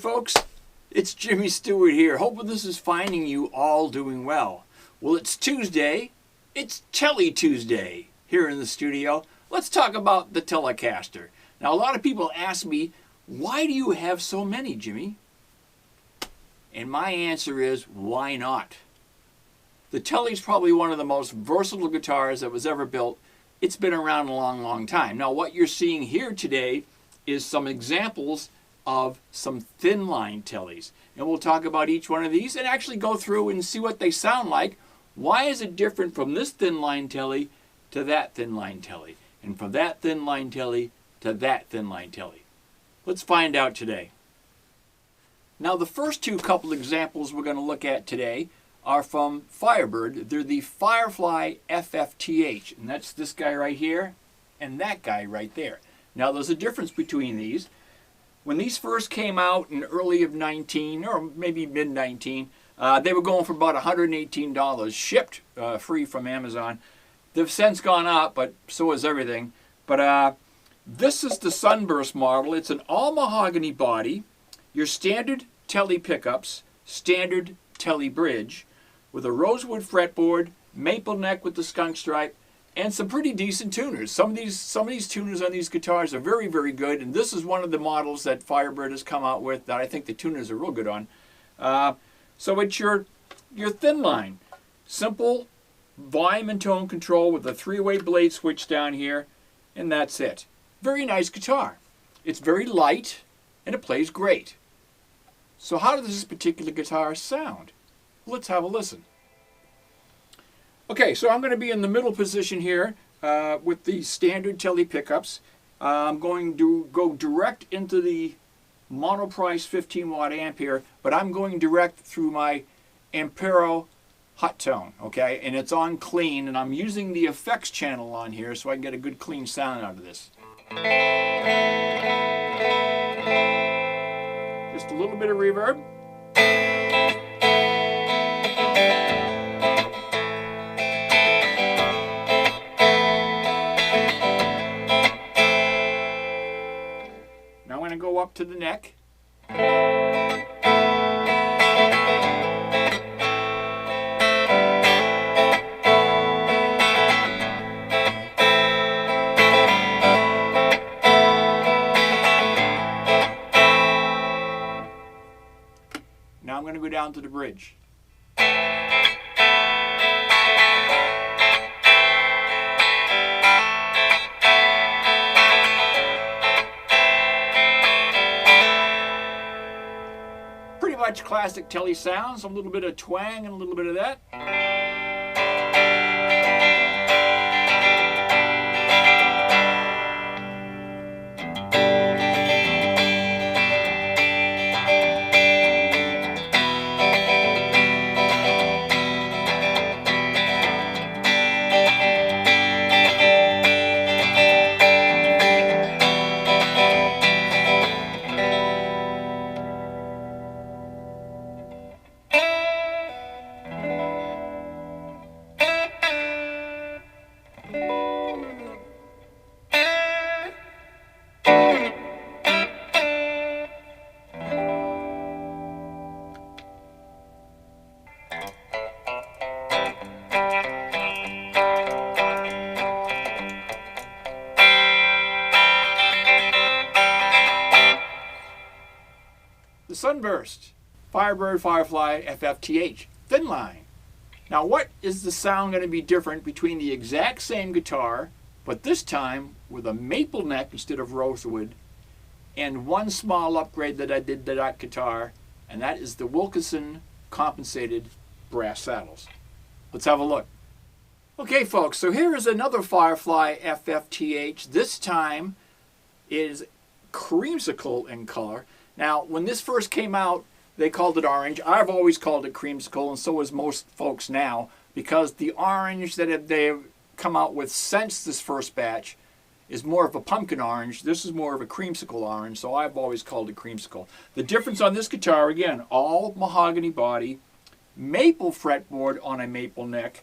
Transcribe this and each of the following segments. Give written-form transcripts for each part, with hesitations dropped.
folks, it's Jimmy Stewart here. Hoping this is finding you all doing well. Well, it's Tuesday. It's Tele Tuesday here in the studio. Let's talk about the Telecaster. Now, a lot of people ask me, why do you have so many, Jimmy? And my answer is, why not? The Tele's probably one of the most versatile guitars that was ever built. It's been around a long, long time. Now, what you're seeing here today is some examples of some thin line Teles. And we'll talk about each one of these and actually go through and see what they sound like. Why is it different from this thin line Tele to that thin line Tele? And from that thin line Tele to that thin line Tele? Let's find out today. Now, the first two couple examples we're going to look at today are from Firebird. They're the Firefly FFTH, and that's this guy right here and that guy right there. Now, there's a difference between these. When these first came out in early of 19, or maybe mid-19, they were going for about $118, shipped free from Amazon. They've since gone up, but so has everything. But this is the Sunburst model. It's an all-mahogany body, your standard Tele pickups, standard Tele bridge, with a rosewood fretboard, maple neck with the skunk stripe, and some pretty decent tuners. Some of these tuners on these guitars are very, very good, and this is one of the models that Firebird has come out with that I think the tuners are real good on. So it's your thin line. Simple volume and tone control with a three-way blade switch down here, and that's it. Very nice guitar. It's very light, and it plays great. So how does this particular guitar sound? Let's have a listen. Okay, so I'm going to be in the middle position here with the standard Tele pickups. I'm going to go direct into the monoprice 15 watt amp here, but I'm going direct through my Ampero hot tone, okay? And it's on clean, and I'm using the effects channel on here so I can get a good clean sound out of this. Just a little bit of reverb. Go up to the neck. Now I'm going to go down to the bridge. Much classic Tele sounds, a little bit of twang and a little bit of that. The Sunburst, Firebird Firefly FFTH, thin line. Now, what is the sound going to be different between the exact same guitar, but this time with a maple neck instead of rosewood, and one small upgrade that I did to that guitar, and that is the Wilkinson compensated brass saddles. Let's have a look. Okay, folks, so here is another Firefly FFTH. This time is creamsicle in color. Now, when this first came out, they called it orange. I've always called it creamsicle, and so is most folks now, because the orange that they've come out with since this first batch is more of a pumpkin orange. This is more of a creamsicle orange, so I've always called it creamsicle. The difference on this guitar, again, all mahogany body, maple fretboard on a maple neck,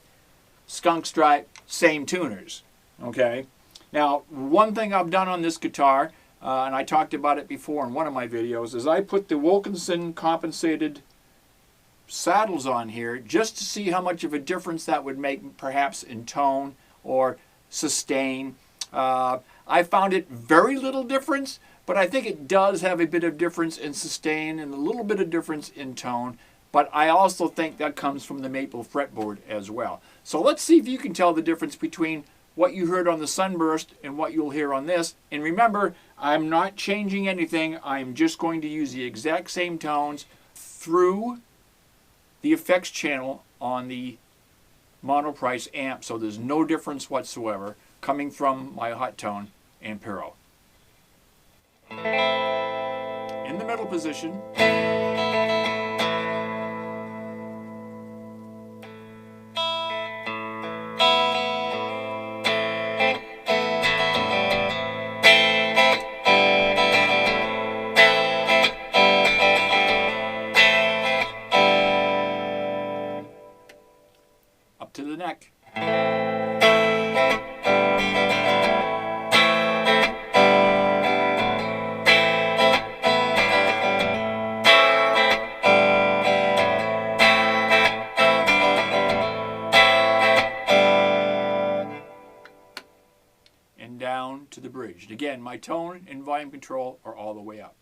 skunk stripe, same tuners, okay? Now, one thing I've done on this guitar, and I talked about it before in one of my videos, is I put the Wilkinson compensated saddles on here just to see how much of a difference that would make perhaps in tone or sustain. I found it very little difference, but I think it does have a bit of difference in sustain and a little bit of difference in tone. But I also think that comes from the maple fretboard as well. So let's see if you can tell the difference between what you heard on the Sunburst and what you'll hear on this. And remember, I'm not changing anything. I'm just going to use the exact same tones through the effects channel on the monoprice amp. So there's no difference whatsoever coming from my hot tone and Pero. In the middle position. Up to the neck. And down to the bridge. And again, my tone and volume control are all the way up.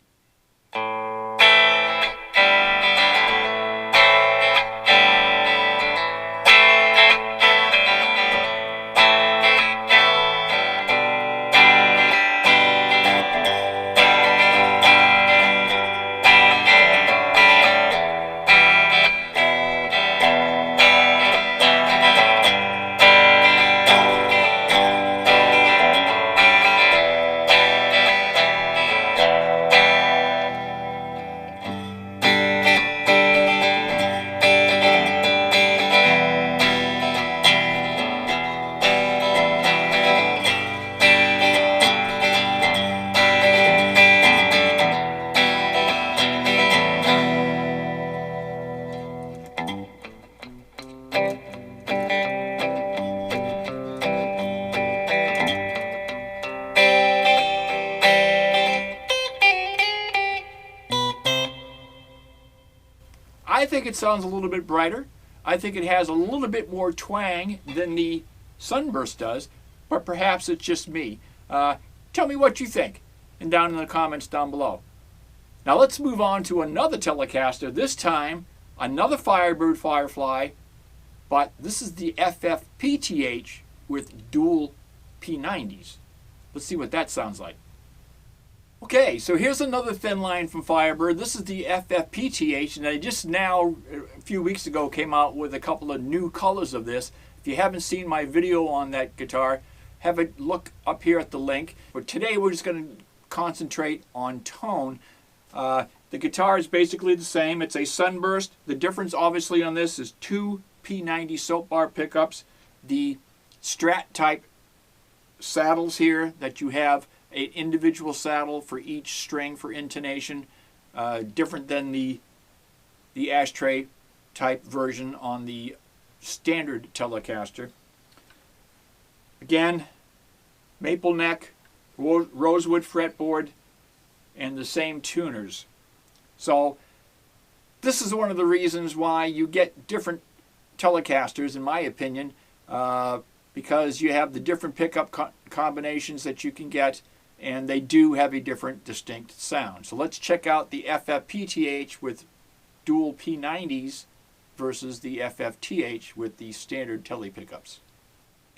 I think it sounds a little bit brighter. I think it has a little bit more twang than the Sunburst does, but perhaps it's just me. Tell me what you think, and down in the comments down below. Now let's move on to another Telecaster, this time another Firebird Firefly, but this is the FFPTH with dual P90s. Let's see what that sounds like. Okay, so here's another thin line from Firebird. This is the FFPTH, and I just now, a few weeks ago, came out with a couple of new colors of this. If you haven't seen my video on that guitar, have a look up here at the link. But today we're just going to concentrate on tone. The guitar is basically the same. It's a Sunburst. The difference obviously on this is two P90 soap bar pickups. The Strat type saddles here that you have, an individual saddle for each string for intonation, different than the ashtray type version on the standard Telecaster. Again, maple neck, rosewood fretboard, and the same tuners. So this is one of the reasons why you get different Telecasters, in my opinion, because you have the different pickup combinations that you can get, and they do have a different distinct sound. So let's check out the FFPTH with dual P90s versus the FFTH with the standard Tele pickups.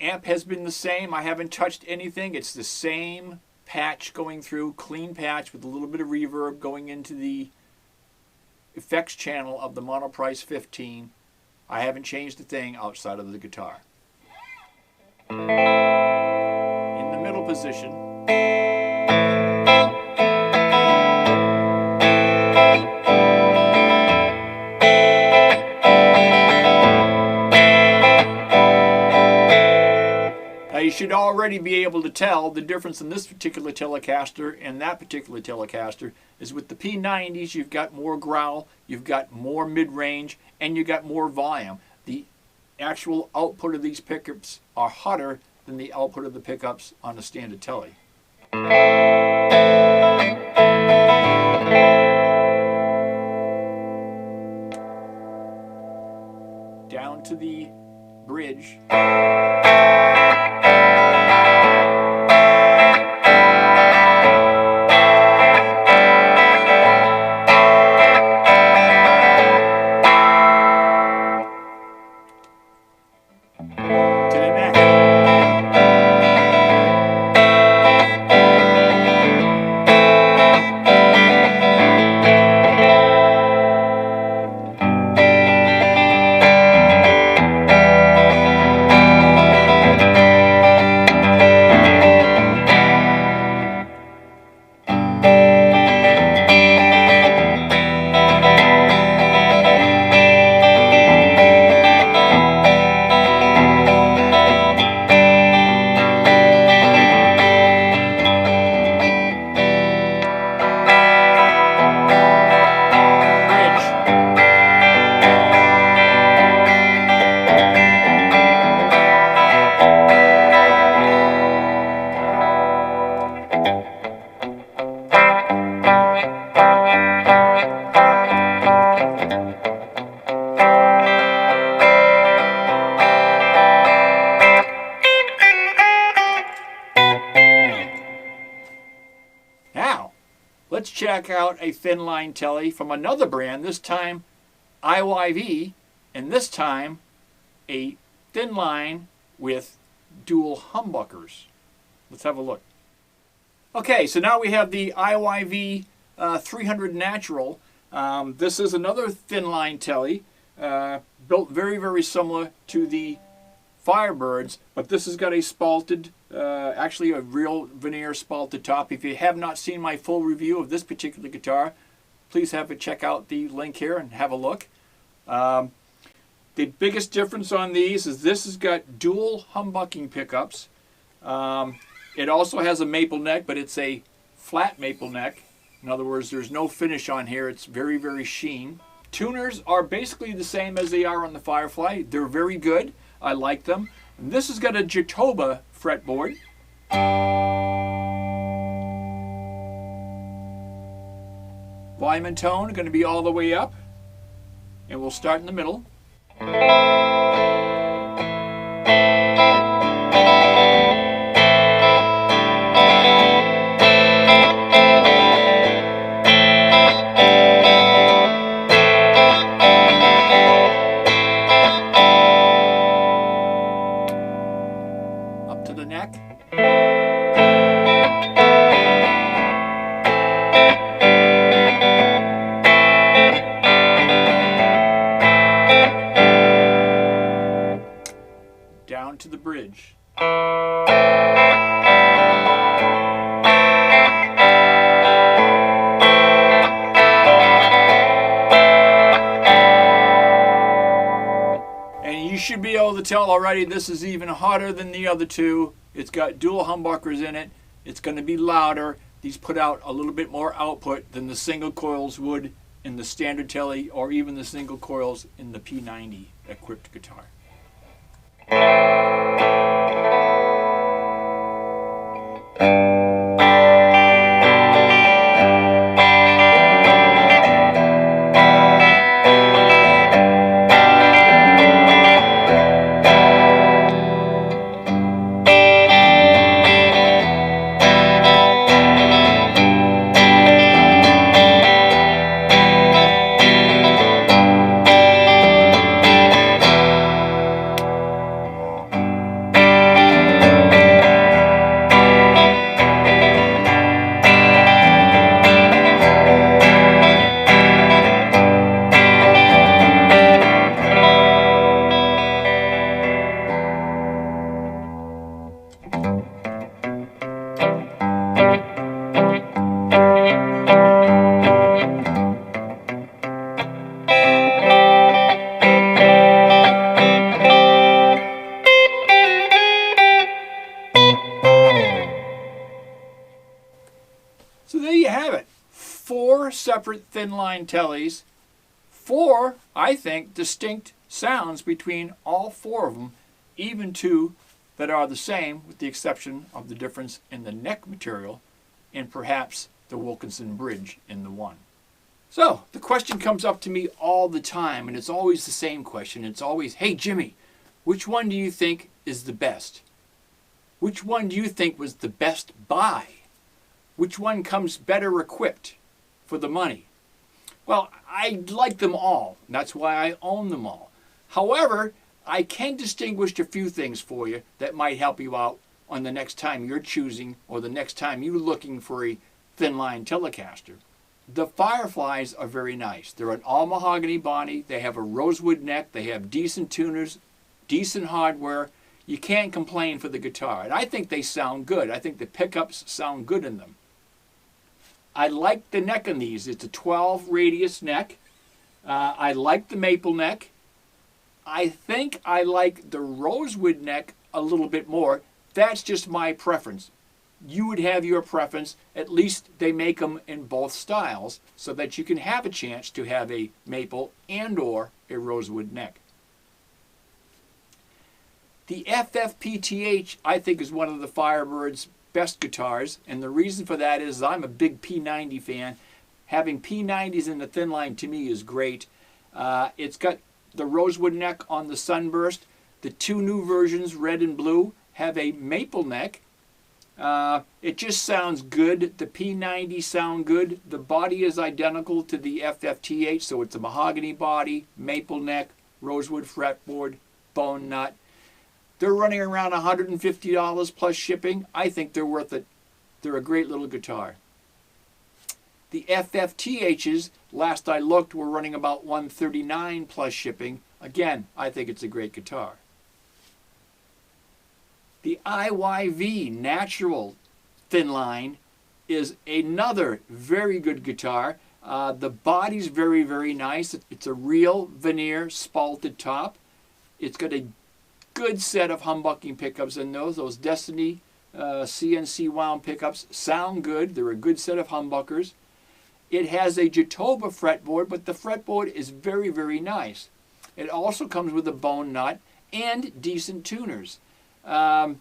Amp has been the same. I haven't touched anything. It's the same patch going through, clean patch with a little bit of reverb going into the effects channel of the Monoprice 15. I haven't changed a thing outside of the guitar. In the middle position, you should already be able to tell the difference in this particular Telecaster and that particular Telecaster is with the P90s you've got more growl, you've got more mid-range, and you've got more volume. The actual output of these pickups are hotter than the output of the pickups on the standard Tele. down to the bridge. Now, let's check out a thin line telly from another brand, this time IYV, and this time a thin line with dual humbuckers. Let's have a look. Okay, so now we have the IYV 300 Natural. This is another thin line telly, built very, very similar to the Firebirds, but this has got a spalted, actually a real veneer spalted top. If you have not seen my full review of this particular guitar, please check out the link here and have a look. The biggest difference on these is this has got dual humbucking pickups. It also has a maple neck, but it's a flat maple neck. In other words, there's no finish on here. It's very, very sheen. Tuners are basically the same as they are on the Firefly. They're very good. I like them. And this has got a Jatoba fretboard. Volume and tone are going to be all the way up. And we'll start in the middle. Up to the neck. Down to the bridge. And you should be able to tell already this is even hotter than the other two. It's got dual humbuckers in it. It's going to be louder. These put out a little bit more output than the single coils would in the standard Tele or even the single coils in the P90 equipped guitar. So there you have it. 4 separate thin line Teles. 4, I think, distinct sounds between all 4 of them, even 2 that are the same with the exception of the difference in the neck material and perhaps the Wilkinson bridge in the one. So the question comes up to me all the time, and it's always the same question. It's always, hey Jimmy, which one do you think is the best? Which one do you think was the best buy? Which one comes better equipped for the money? Well, I like them all. That's why I own them all. However, I can distinguish a few things for you that might help you out on the next time you're choosing or the next time you're looking for a thin line Telecaster. The Fireflies are very nice. They're an all mahogany body. They have a rosewood neck. They have decent tuners, decent hardware. You can't complain for the guitar. And I think they sound good. I think the pickups sound good in them. I like the neck on these. It's a 12 radius neck. I like the maple neck. I think I like the rosewood neck a little bit more. That's just my preference. You would have your preference. At least they make them in both styles so that you can have a chance to have a maple and or a rosewood neck. The FFPTH, I think, is one of the Firebird's best guitars, and the reason for that is I'm a big P90 fan. Having P90s in the thin line to me is great. It's got the rosewood neck on the Sunburst. The two new versions, red and blue, have a maple neck. It just sounds good. The P90 sound good. The body is identical to the FFTH, so it's a mahogany body, maple neck, rosewood fretboard, bone nut. They're running around $150 plus shipping. I think they're worth it. They're a great little guitar. The FFTHs, last I looked, were running about $139 plus shipping. Again, I think it's a great guitar. The IYV Natural Thin Line is another very good guitar. The body's very, very nice. It's a real veneer spalted top. It's got a good set of humbucking pickups in those. Those Destiny CNC wound pickups sound good. They're a good set of humbuckers. It has a Jatoba fretboard, but the fretboard is very, very nice. It also comes with a bone nut and decent tuners. That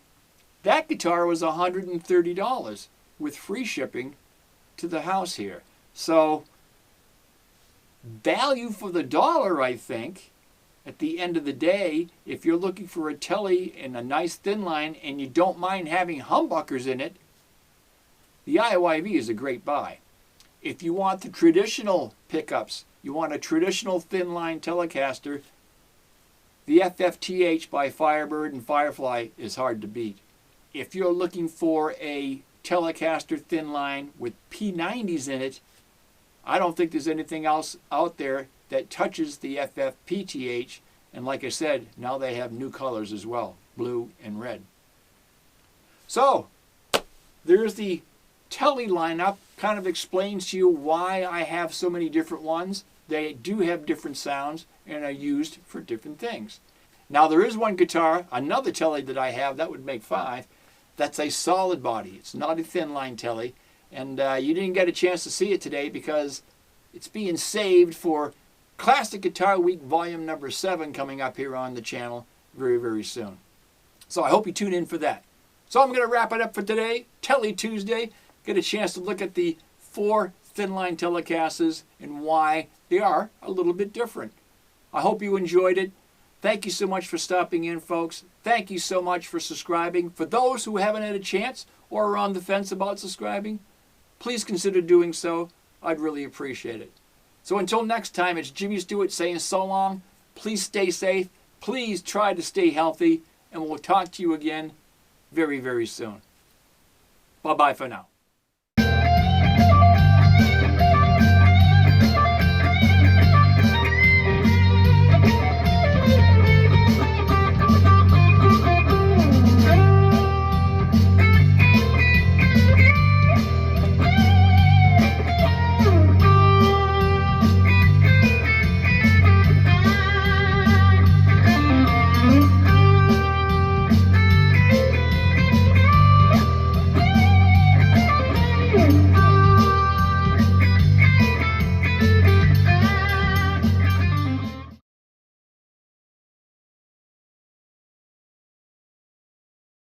guitar was $130 with free shipping to the house here. So value for the dollar, I think. At the end of the day, if you're looking for a Tele and a nice thin line and you don't mind having humbuckers in it, the IYV is a great buy. If you want the traditional pickups, you want a traditional thin line Telecaster, the FFTH by Firebird and Firefly is hard to beat. If you're looking for a Telecaster thin line with P90s in it, I don't think there's anything else out there that touches the FFPTH, and like I said, now they have new colors as well, blue and red. So, there's the Tele lineup. Kind of explains to you why I have so many different ones. They do have different sounds and are used for different things. Now there is one guitar, another Tele that I have, that would make 5, that's a solid body. It's not a thin line Tele, and you didn't get a chance to see it today because it's being saved for Classic Guitar Week Volume number 7 coming up here on the channel very, very soon. So I hope you tune in for that. So I'm going to wrap it up for today. Tele Tuesday. Get a chance to look at the 4 thin line Telecasters and why they are a little bit different. I hope you enjoyed it. Thank you so much for stopping in, folks. Thank you so much for subscribing. For those who haven't had a chance or are on the fence about subscribing, please consider doing so. I'd really appreciate it. So until next time, it's Jimmy Stewart saying so long. Please stay safe. Please try to stay healthy. And we'll talk to you again very, very soon. Bye-bye for now.